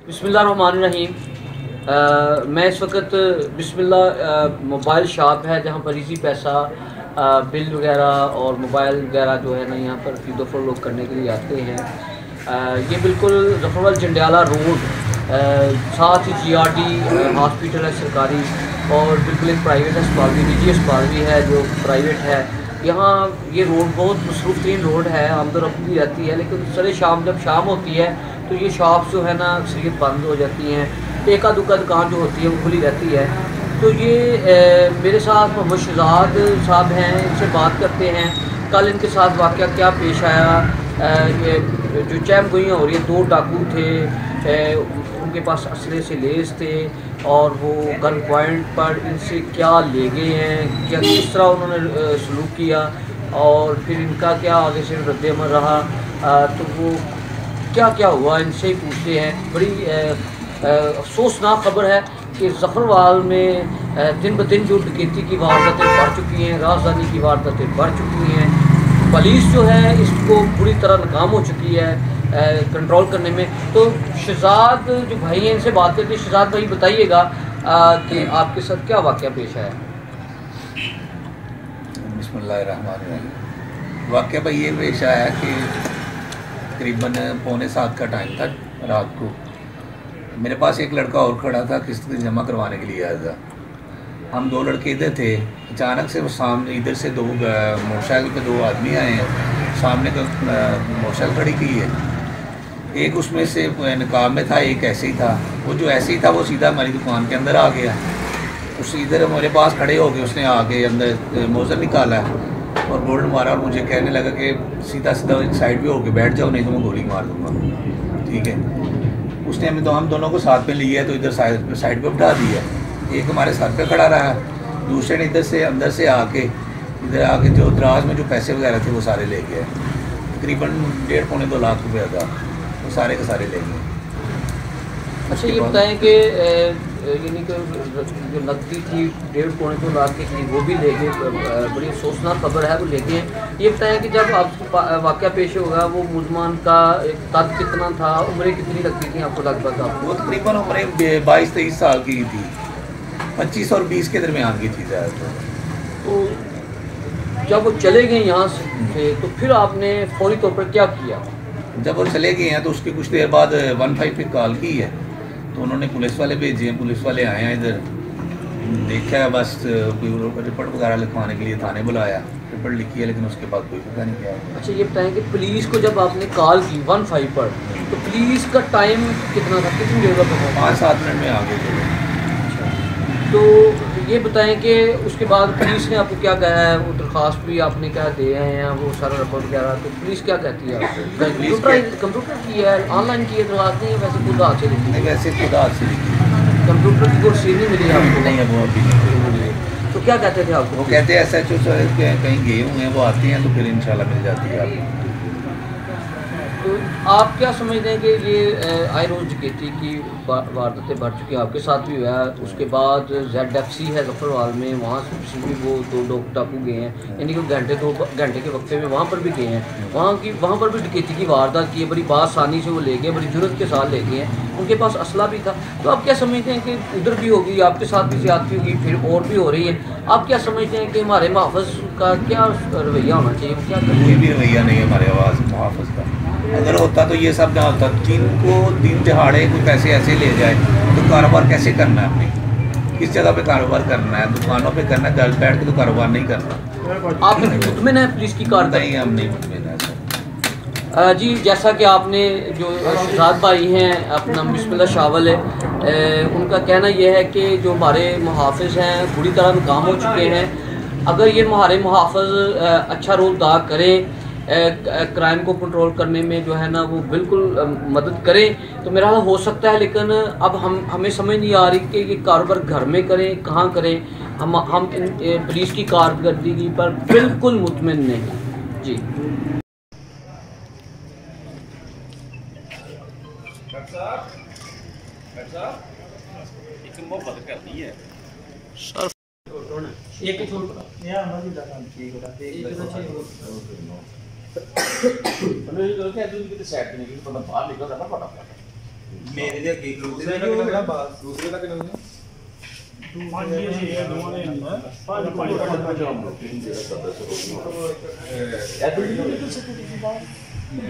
बिस्मिल्लाहिर्रहमानिर्रहीम। मैं इस वक्त मोबाइल शॉप है जहाँ पर इजी पैसा बिल वगैरह और मोबाइल वगैरह जो है ना यहाँ पर फीडो फॉलो करने के लिए आते हैं। ये बिल्कुल जफरवाल जंडियाला रोड, साथ ही GRD हॉस्पिटल है सरकारी, और बिल्कुल एक प्राइवेट अस्पताल भी, निजी अस्पताल भी है जो प्राइवेट है। यहाँ ये रोड बहुत मसरूफ़ तरीन रोड है, आमदोरफ्त भी रहती है, लेकिन सरे शाम जब शाम होती है तो ये शॉप जो है ना अक्सरियत बंद हो जाती हैं। एका दुका दुकान जो होती है वो खुली रहती है। तो ये मेरे साथ मोहम्मद शहजाद साहब हैं, इनसे बात करते हैं कल इनके साथ वाक़या क्या पेश आया। ये जो चैम गोइयाँ हो रही है, 2 डाकू थे, उनके पास असले से लेस थे और वो गन पॉइंट पर इनसे क्या ले गए हैं, क्या किस तरह उन्होंने सलूक किया और फिर इनका क्या आगे से रद्द-ए-अमल रहा। तो वो क्या क्या हुआ इनसे ही पूछते हैं। बड़ी अफसोसनाक खबर है कि ज़फरवाल में दिन ब दिन जो डकैती की वारदातें बढ़ चुकी हैं, राजधानी की वारदातें बढ़ चुकी हैं। पुलिस जो है इसको पूरी तरह नाकाम हो चुकी है कंट्रोल करने में। तो शहजाद जो भाई हैं इनसे बात करते हैं। शहजाद भाई बताइएगा कि आपके साथ क्या वाक़या पेश आया। बिस्मिल्लाहिर्रहमानिर्रहीम। वाक़या भाई ये पेश आया कि तकरीबन 6:45 का टाइम था रात को। मेरे पास एक लड़का और खड़ा था, किस्त जमा करवाने के लिए आया था। हम 2 लड़के इधर थे। अचानक से वो सामने इधर से 2 मोटरसाइकिल पे 2 आदमी आए हैं, सामने का मोटरसाइकिल खड़ी की है। एक उसमें से नकाब में था, एक ऐसे ही था। वो जो ऐसे ही था वो सीधा हमारी दुकान के अंदर आ गया। उस इधर मेरे पास खड़े हो गए, उसने आके अंदर मोज़र निकाला और गोल्ड मारा और मुझे कहने लगा कि सीधा सीधा एक साइड पे होके बैठ जाओ, नहीं तो मैं गोली मार दूँगा। ठीक है, उसने हम दोनों को साथ में लिया तो इधर साइड पे बिठा दिया। एक हमारे सर पे खड़ा रहा, दूसरे ने इधर से अंदर से इधर आके जो दराज में जो पैसे वगैरह थे वो सारे ले गए। तकरीबन 1.5-2 लाख रुपया था, वो सारे के सारे ले गए। अच्छा, ये बताएं कि यानी कि जो नकदी थी 1.5-2 लाख की थी वो भी ले गए। बड़ी अफसोसनाक खबर है, वो ले गए। ये बताएं कि जब आपको वाक़या पेश होगा वो मुलजमान का कद कितना था, उम्रें कितनी लगती थी आपको लगभग? वो तकरीबन उम्रें 22-23 साल की थी, 25 और 20 के दरमियान की थी ज़्यादातर। तो जब वो चले गए यहाँ से तो फिर आपने फौरी तौर पर क्या किया? जब वो चले गए हैं तो उसकी कुछ देर बाद 15 पे कॉल की है, तो उन्होंने पुलिस वाले भेजे हैं। पुलिस वाले आए हैं, इधर देखा है, बस रिपोर्ट वगैरह लिखवाने के लिए थाने बुलाया। रिपोर्ट लिखी है लेकिन उसके बाद कोई पता नहीं क्या है। अच्छा, ये बताएं कि पुलिस को जब आपने कॉल की 15 पर, तो पुलिस का टाइम कितना था, कितनी देर का था? 5-7 मिनट में आ गए थे। तो ये बताएं कि उसके बाद पुलिस ने आपको क्या कहा है? वो दरख्वास्त भी आपने क्या दे आए हैं, वो सारा रिपोर्ट वगैरह, तो पुलिस क्या कहती है आपको? कंप्यूटर की है, ऑनलाइन की है दरख्वास्त, नहीं है वैसे खुद हाथ से लिखी? वैसे खुद हाथ से लिखी। कंप्यूटर की कोई सील नहीं मिली आपको? नहीं है, वो अभी नहीं। तो क्या कहते थे आपको? वो कहते हैं SHO कहीं गए हुए हैं, वो आते हैं तो फिर इंशाल्लाह मिल जाती है आपको। तो आप क्या समझते हैं कि ये आए रोज़ डकैती की वारदातें बढ़ चुकी हैं, आपके साथ भी हुआ है। उसके बाद ZFC है ज़फरवाल में, वहाँ से भी वो 2 डाकू गए हैं, यानी कि 2 घंटे के वक्फे में वहाँ पर भी गए हैं। वहाँ पर भी डकैती की वारदात की है, बड़ी बासानी से वो ले गए, बड़ी जुर्रत के साथ ले गए हैं। उनके पास असला भी था। तो आप क्या समझते हैं कि उधर भी होगी, आपके साथ भी ज़्यादती होगी, फिर और भी हो रही है। आप क्या समझते हैं कि हमारे मुहाफ़िज़ का क्या रवैया होना चाहिए? क्या कोई भी रवैया नहीं है हमारे मुहाफ़िज़ का। अगर होता तो ये सब ना होता। जिनको दिन दिहाड़े कोई पैसे ऐसे ले जाए तो कारोबार कैसे करना है? अपनी किस जगह पे कारोबार करना है? दुकानों पे करना है, घर बैठ के तो कारोबार नहीं करना। आप मुतमिन है पुलिस की कार्रवाई? नहीं, हम नहीं मुतमिन है सर। जी, जैसा कि आपने जो शहजाद भाई हैं, अपना बिस्मिल्लाह शावल है, उनका कहना यह है कि जो हमारे मुहाफ़िज़ हैं पूरी तरह नाकाम हो चुके हैं। अगर ये हमारे मुहाफ़िज़ अच्छा रोल अदा करें, क्राइम को कंट्रोल करने में जो है ना वो बिल्कुल मदद करें तो मेरा हो सकता है। लेकिन अब हमें समझ नहीं आ रही कि ये कारोबार घर में करें, कहाँ करें। हम पुलिस की कारकर्दगी पर बिल्कुल मुतमिन नहीं। जी सर, एक साइड नहीं, बाहर निकल रहा मेरे दे अगे खलोते थे जो मेरा बास दूसरे का कितना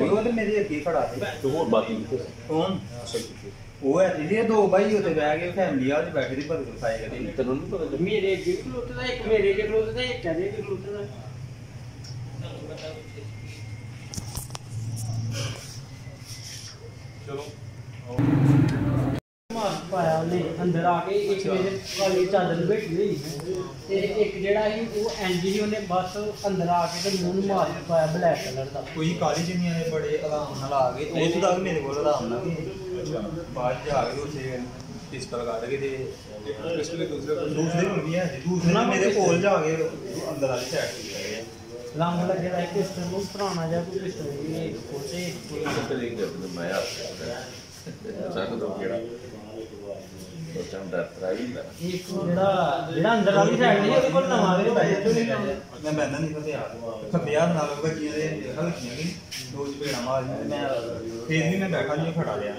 वो तो मेरे अगे खड़ा थे तो और बाकी कौन वो है ये दो भाई होते बह गए फैमिली आज बैठे थे बर्गर खाए करते तेनों नहीं पता मेरे अगे खलोते दा एक मेरे अगे खलोते दा एक कहदे अगे खलोते दा मास्क पाया ਉਹਨੇ ਅੰਦਰ ਆ ਕੇ ਇੱਕ ਮੇਰੇ ਕਾਲੀ ਚਾਦਰ ਬੈਠੀ ਹੋਈ ਤੇ ਇੱਕ ਜਿਹੜਾ ਸੀ ਉਹ ਐਨਜੀ ਸੀ ਉਹਨੇ ਬਸ ਅੰਦਰ ਆ ਕੇ ਤੇ ਮੂੰਹ ਨੂੰ ਮਾਸਕ ਪਾਇਆ ਬਲੈਕ ਕਲਰ ਦਾ कोई काली जनिया ने बड़े आराम नाल आ गए उस तक मेरे को आराम नाल बाद जा के उसे पिस्टल काट के ते पिछले दूसरे दूसरे को भी है दूसरे ने मेरे कोल जा के अंदर वाली साइड पे गए ਰੰਗ ਲੱਗੇ ਦਾ ਪਿਸਟਲ ਨੂੰ ਪੁਰਾਣਾ ਜਿਹਾ ਕੋਈ ਪਿਸਟਲ ਵੀ ਕੋਸੇ तो देख ले मैं आप साथ तो केड़ा तो चम डर रही है ਇੱਕ ਜਿਹੜਾ ਅੰਦਰ ਵਾਲੀ ਸਾਈਡ ਨਹੀਂ ਉਹਦੇ ਕੋਲ ਨਵਾਂ ਵੀ ਪਾਇਆ मैं बंदा नहीं पता यार खब्बे हाथ नाल बच्चियां दे हल्कियां की दो चपेड़ा मार मैं फिर भी मैं बैठा नहीं खड़ा लिया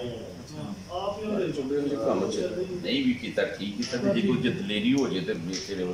चुंबे में काम नहीं भी किया ठीक किया जे कोई दलेरी हो जे ते तेरे वो